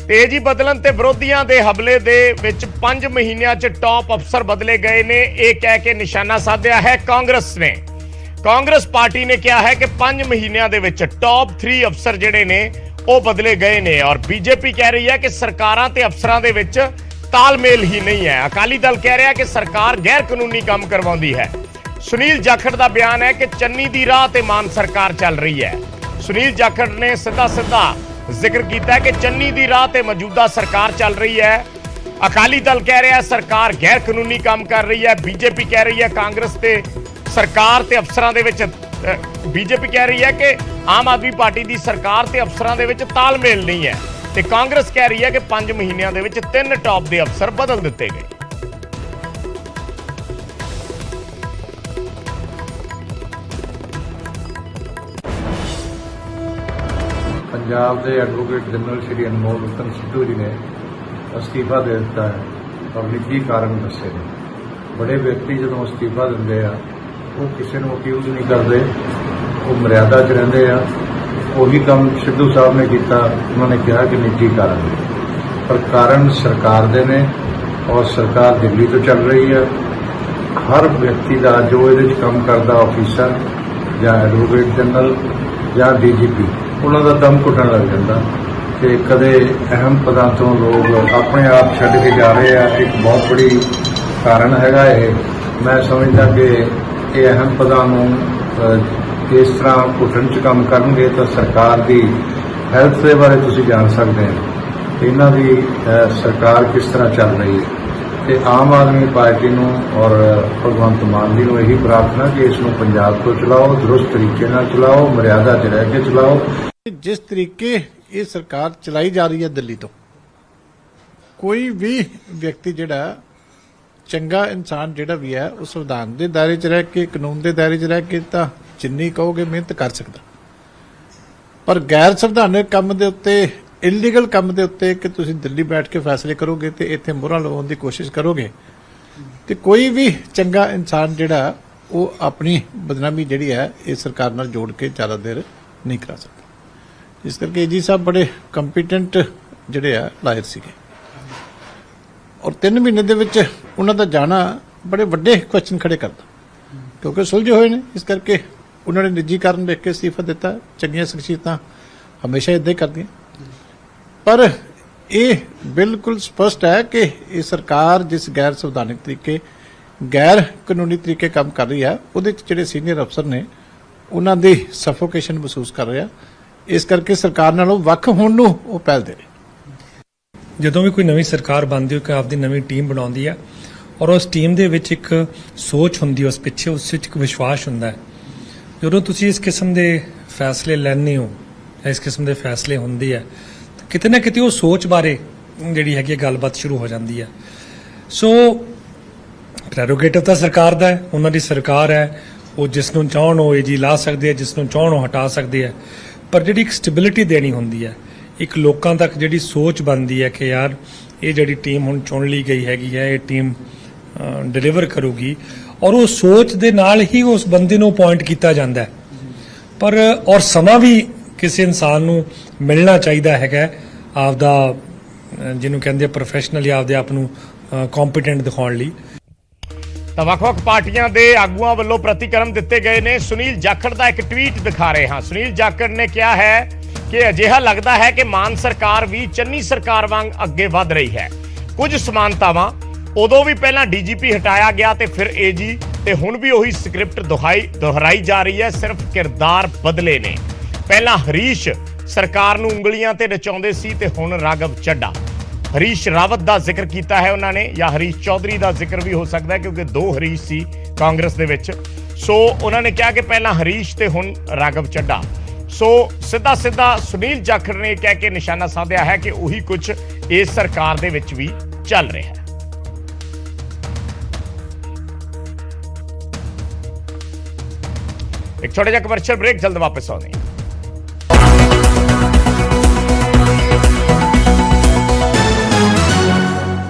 तेजी बदलन ते विरोधियों के हमले दे विच 5 महीनों च टॉप अफसर बदले गए ने, यह कह के निशाना साधा है कांग्रेस ने। कांग्रेस पार्टी ने कहा है कि 5 महीनों के विच टॉप 3 अफसर जिहड़े ने वो बदले गए ने और बीजेपी कह रही है कि सरकारां ते अफसरां दे विच तालमेल ही नहीं है। अकाली दल कह रहा है कि सरकार गैर कानूनी काम करवाउंदी है। सुनील जाखड़ का बयान है कि चन्नी दी राह ते मान सरकार चल रही है। सुनील जाखड़ ने सीधा जिक्र किया है कि चन्नी दी राह ते मौजूदा सरकार चल रही है। अकाली दल कह रहा है सरकार गैर कानूनी काम कर रही है। बीजेपी कह रही है कांग्रेस ते सरकार ते अफसरां दे विच बीजेपी कह रही है कि आम आदमी पार्टी की सरकार ते अफसरां दे विच तालमेल नहीं है ते कांग्रेस कह रही है कि 5 महीनों दे विच 3 टॉप के अफसर बदल दिते गए। पंजाब के एडवोकेट जनरल श्री अनमोल रतन सिद्धू जी ने अस्तीफा दे दिता है और निजी कारण दसे ने। बड़े व्यक्ति जो अस्तीफा देंगे आ वो किसी को अक्यूज नहीं करते, वो मर्यादा च रहिंदे आ। वही काम सिद्धू साहब ने किया, उन्होंने कहा कि निजी कारण पर कारण सरकार दे ने और सरकार दिल्ली तो चल रही है। हर व्यक्ति का जो ये काम करता ऑफिसर या एडवोकेट जनरल या DGP उन्होंने दम घुटन लग जाता कि कदे अहम पदों तो लोग अपने आप छड्ड के जा रहे हैं। एक बहुत बड़ी कारण हैगा ये। मैं समझदा कि ये अहम पदों इस तरह घुटन च काम करनगे तो सरकार की हैल्थ के बारे तुसीं जान सकते हैं इन्हां दी सरकार किस तरह चल रही है। तो आम आदमी पार्टी नूं और भगवंत मान जी नूं यही प्रार्थना कि इसनूं पंजाब तो चलाओ, दुरुस्त तरीके नाल चलाओ, मर्यादा च रह के चलाओ। जिस तरीके ये सरकार चलाई जा रही है दिल्ली तो कोई भी व्यक्ति जिहड़ा चंगा इंसान जिहड़ा भी है उस संविधान के दायरे च रह के कानून के दायरे च रह के तो जिन्नी कहोगे मेहनत कर सकता, पर गैर संविधानिक काम के उत्ते इलीगल काम के उत्ते कि तुसीं दिल्ली बैठ के फैसले करोगे तो इत्थे मोहरां लवाउण की कोशिश करोगे तो कोई भी चंगा इंसान जिहड़ा वो अपनी बदनामी जिहड़ी है इस सरकार नाल जोड़ के ज़्यादा देर नहीं करा सकता। इस करके AG साहब बड़े कंपीटेंट जिहड़े आ लायर सीगे और 3 महीने दे विच उन्हां दा जाना बड़े वड्डे क्वेश्चन खड़े करता क्योंकि सुलझे हुए ने। इस करके उन्होंने निजी कारण देख के इस्तीफा दिता। चंगियां शख्सियतां हमेशा इदां ही करदियां, पर यह बिल्कुल स्पष्ट है कि ये सरकार जिस गैर संवैधानिक तरीके गैर कानूनी तरीके काम कर रही है उहदे च जिहड़े सीनियर अफसर ने उन्हां दी सफोकेशन महसूस कर रहे हैं। इस करके सरकार नालों वख होण नूं वो पहल दे रहे। ਜਦੋਂ ਵੀ ਕੋਈ ਨਵੀਂ ਸਰਕਾਰ ਬਣਦੀ ਹੈ ਕਿ ਆਪਦੀ ਨਵੀਂ ਟੀਮ ਬਣਾਉਂਦੀ ਹੈ ਔਰ ਉਸ ਟੀਮ ਦੇ ਵਿੱਚ ਇੱਕ ਸੋਚ ਹੁੰਦੀ ਹੈ, ਉਸ ਪਿੱਛੇ ਉਸ ਵਿੱਚ ਇੱਕ ਵਿਸ਼ਵਾਸ ਹੁੰਦਾ ਹੈ। ਜਦੋਂ ਤੁਸੀਂ ਇਸ ਕਿਸਮ ਦੇ ਫੈਸਲੇ ਲੈਂਦੇ ਹੋ, ਇਸ ਕਿਸਮ ਦੇ ਫੈਸਲੇ ਹੁੰਦੇ ਆ ਕਿਤੇ ਨਾ ਕਿਤੇ ਉਹ ਸੋਚ ਬਾਰੇ ਜਿਹੜੀ ਹੈਗੀ ਗੱਲਬਾਤ ਸ਼ੁਰੂ ਹੋ ਜਾਂਦੀ ਹੈ। ਸੋ ਪ੍ਰੈਰੋਗੇਟਿਵ ਤਾਂ ਸਰਕਾਰ ਦਾ ਹੈ, ਉਹਨਾਂ ਦੀ ਸਰਕਾਰ ਹੈ, ਉਹ ਜਿਸ ਨੂੰ ਚਾਹਣ ਉਹ AG ਲਾ ਸਕਦੇ ਆ, ਜਿਸ ਨੂੰ ਚਾਹਣ ਉਹ ਹਟਾ ਸਕਦੇ ਆ, ਪਰ ਜਿਹੜੀ ਇੱਕ ਸਟੈਬਿਲਿਟੀ ਦੇਣੀ ਹੁੰਦੀ ਹੈ, ਇੱਕ ਲੋਕਾਂ ਤੱਕ ਜਿਹੜੀ ਸੋਚ ਬਣਦੀ ਹੈ ਕਿ ਯਾਰ ਇਹ ਜਿਹੜੀ ਟੀਮ ਹੁਣ ਚੁਣ ਲਈ ਗਈ ਹੈਗੀ ਹੈ ਇਹ ਟੀਮ ਡਿਲੀਵਰ ਕਰੂਗੀ ਔਰ ਉਹ ਸੋਚ ਦੇ ਨਾਲ ਹੀ ਉਸ ਬੰਦੇ ਨੂੰ ਅਪਾਇੰਟ ਕੀਤਾ ਜਾਂਦਾ ਹੈ। ਪਰ ਔਰ ਸਮਾਂ ਵੀ ਕਿਸੇ ਇਨਸਾਨ ਨੂੰ ਮਿਲਣਾ ਚਾਹੀਦਾ ਹੈਗਾ ਆਪਦਾ ਜਿਹਨੂੰ ਕਹਿੰਦੇ ਪ੍ਰੋਫੈਸ਼ਨਲੀ ਆਪਦੇ ਆਪ ਨੂੰ ਕੰਪੀਟੈਂਟ ਦਿਖਾਉਣ ਲਈ। ਤਾਂ ਵੱਖ-ਵੱਖ ਪਾਰਟੀਆਂ ਦੇ ਆਗੂਆਂ ਵੱਲੋਂ ਪ੍ਰਤੀਕਰਮ ਦਿੱਤੇ ਗਏ ਨੇ। ਸੁਨੀਲ ਜਾਖੜ ਦਾ ਇੱਕ ਟਵੀਟ ਦਿਖਾ ਰਹੇ ਹਾਂ। ਸੁਨੀਲ ਜਾਖੜ ਨੇ ਕਿਹਾ ਹੈ कि अजिहा लगता है कि मान सरकार भी चन्नी सरकार वांग अगे वध रही है। कुछ समानतावां उदों भी पहला DGP हटाया गया तो फिर AG ते हुण भी उही स्क्रिप्ट दोहराई जा रही है, सिर्फ किरदार बदले ने। पहला हरीश सरकार नूं उंगलियां ते नचाउंदे सी ते हुण राघव चड्ढा। हरीश रावत का जिक्र किया है उन्होंने, या हरीश चौधरी का जिक्र भी हो सकता है क्योंकि 2 हरीश सी कांग्रेस दे विच। सो उन्होंने कहा कि पहला हरीश ते हुण राघव चड्ढा। सो सीधा सुनील जाखड़ ने कह के निशाना साधा है कि वही कुछ इस सरकार दे विच भी चल रहा है। एक छोटा जिहा कमर्शियल ब्रेक, जल्द वापस आउने।